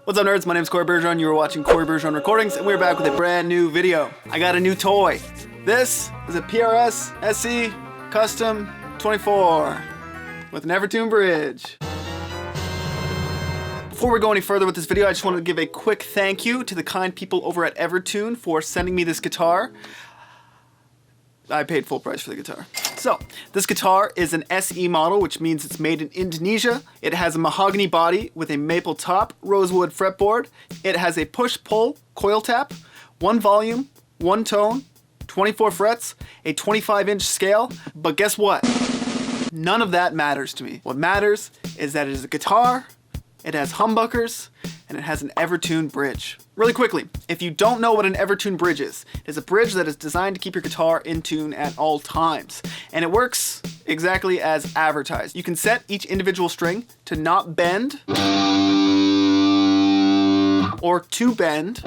What's up, nerds? My name is Cory Bergeron. You are watching Cory Bergeron Recordings, and we're back with a brand new video. I got a new toy. This is a PRS SE Custom 24 with an Evertune bridge. Before we go any further with this video, I just wanted to give a quick thank you to the kind people over at Evertune for sending me this guitar. I paid full price for the guitar. So, this guitar is an SE model, which means it's made in Indonesia. It has a mahogany body with a maple top, rosewood fretboard. It has a push-pull coil tap, 1 volume, 1 tone, 24 frets, a 25-inch scale. But guess what? None of that matters to me. What matters is that it is a guitar, it has humbuckers, and it has an Evertune bridge. Really quickly, if you don't know what an Evertune bridge is, it is a bridge that is designed to keep your guitar in tune at all times. And it works exactly as advertised. You can set each individual string to not bend or to bend.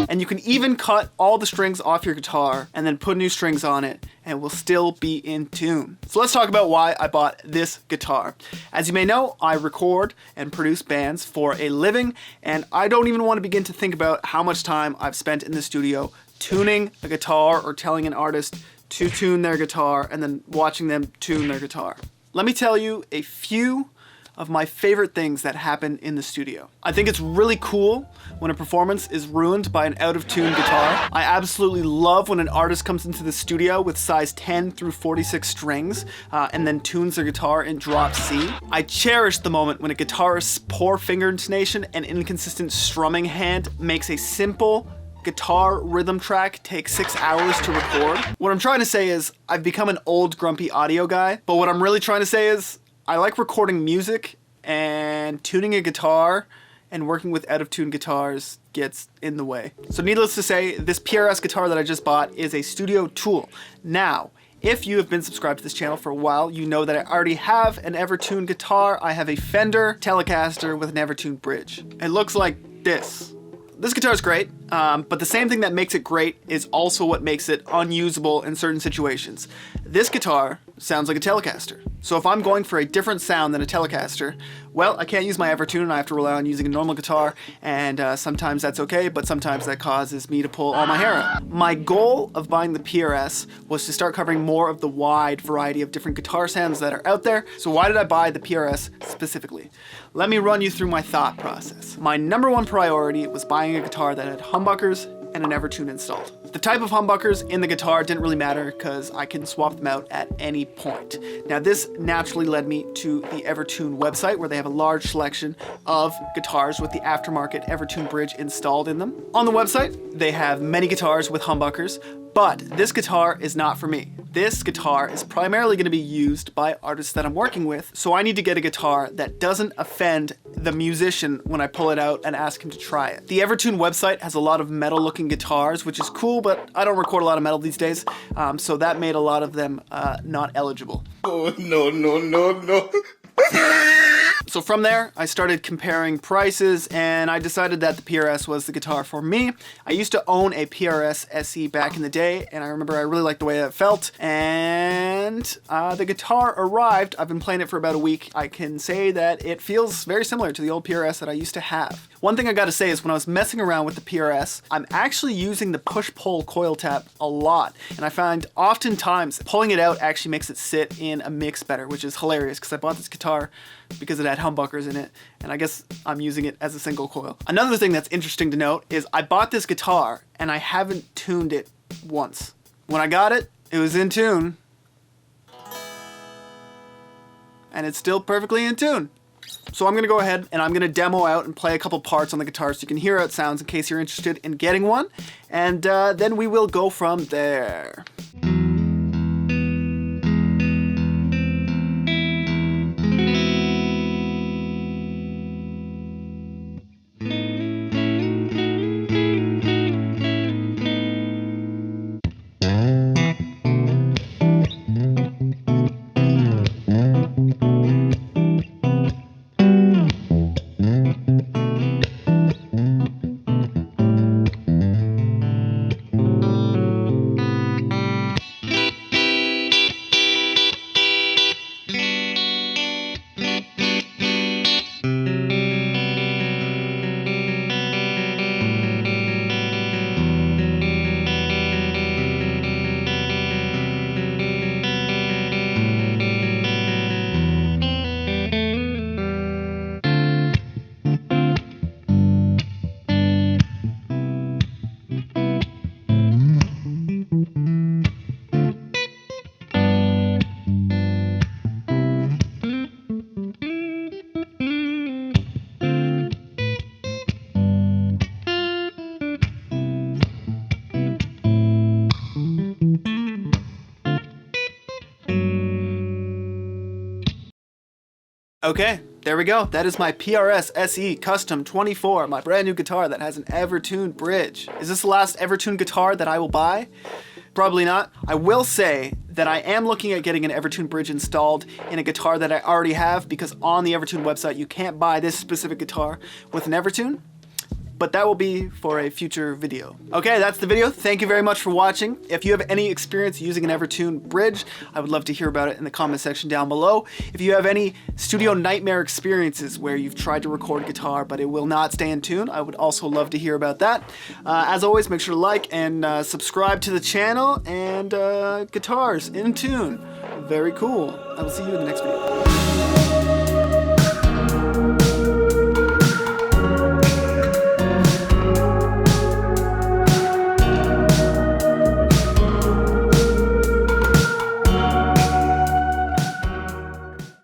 And you can even cut all the strings off your guitar and then put new strings on it, and it will still be in tune. So let's talk about why I bought this guitar. As you may know, I record and produce bands for a living, and I don't even want to begin to think about how much time I've spent in the studio tuning a guitar or telling an artist to tune their guitar and then watching them tune their guitar. Let me tell you a few of my favorite things that happen in the studio. I think it's really cool when a performance is ruined by an out-of-tune guitar. I absolutely love when an artist comes into the studio with size 10 through 46 strings and then tunes their guitar in drop C. I cherish the moment when a guitarist's poor finger intonation and inconsistent strumming hand makes a simple guitar rhythm track take 6 hours to record. What I'm trying to say is I've become an old grumpy audio guy, but what I'm really trying to say is I like recording music, and tuning a guitar and working with out-of-tune guitars gets in the way. So needless to say, this PRS guitar that I just bought is a studio tool. Now, if you have been subscribed to this channel for a while, you know that I already have an Evertune guitar. I have a Fender Telecaster with an Evertune bridge. It looks like this. This guitar is great, but the same thing that makes it great is also what makes it unusable in certain situations. This guitar sounds like a Telecaster. So if I'm going for a different sound than a Telecaster, well, I can't use my Evertune and I have to rely on using a normal guitar, and sometimes that's okay, but sometimes that causes me to pull all my hair out. My goal of buying the PRS was to start covering more of the wide variety of different guitar sounds that are out there. So why did I buy the PRS specifically? Let me run you through my thought process. My number one priority was buying a guitar that had humbuckers and an Evertune installed. The type of humbuckers in the guitar didn't really matter because I can swap them out at any point. Now this naturally led me to the Evertune website, where they have a large selection of guitars with the aftermarket Evertune bridge installed in them. On the website, they have many guitars with humbuckers, but this guitar is not for me. This guitar is primarily going to be used by artists that I'm working with, so I need to get a guitar that doesn't offend the musician when I pull it out and ask him to try it. The Evertune website has a lot of metal looking guitars, which is cool, but I don't record a lot of metal these days, so that made a lot of them not eligible. Oh, no. So from there, I started comparing prices, and I decided that the PRS was the guitar for me. I used to own a PRS SE back in the day, and I remember I really liked the way it felt, and the guitar arrived. I've been playing it for about a week. I can say that it feels very similar to the old PRS that I used to have. One thing I gotta say is when I was messing around with the PRS, I'm actually using the push-pull coil tap a lot, and I find oftentimes pulling it out actually makes it sit in a mix better, which is hilarious because I bought this guitar because it had humbuckers in it, and I guess I'm using it as a single coil. Another thing that's interesting to note is I bought this guitar and I haven't tuned it once. When I got it, it was in tune, and it's still perfectly in tune. So I'm gonna go ahead and I'm gonna demo out and play a couple parts on the guitar so you can hear how it sounds in case you're interested in getting one, and then we will go from there. Okay, there we go. That is my PRS SE Custom 24, my brand new guitar that has an Evertune bridge. Is this the last Evertune guitar that I will buy? Probably not. I will say that I am looking at getting an Evertune bridge installed in a guitar that I already have, because on the Evertune website you can't buy this specific guitar with an Evertune. But that will be for a future video. Okay, that's the video. Thank you very much for watching. If you have any experience using an Evertune bridge, I would love to hear about it in the comment section down below. If you have any studio nightmare experiences where you've tried to record guitar but it will not stay in tune, I would also love to hear about that. As always, make sure to like and subscribe to the channel, and guitars in tune. Very cool. I will see you in the next video.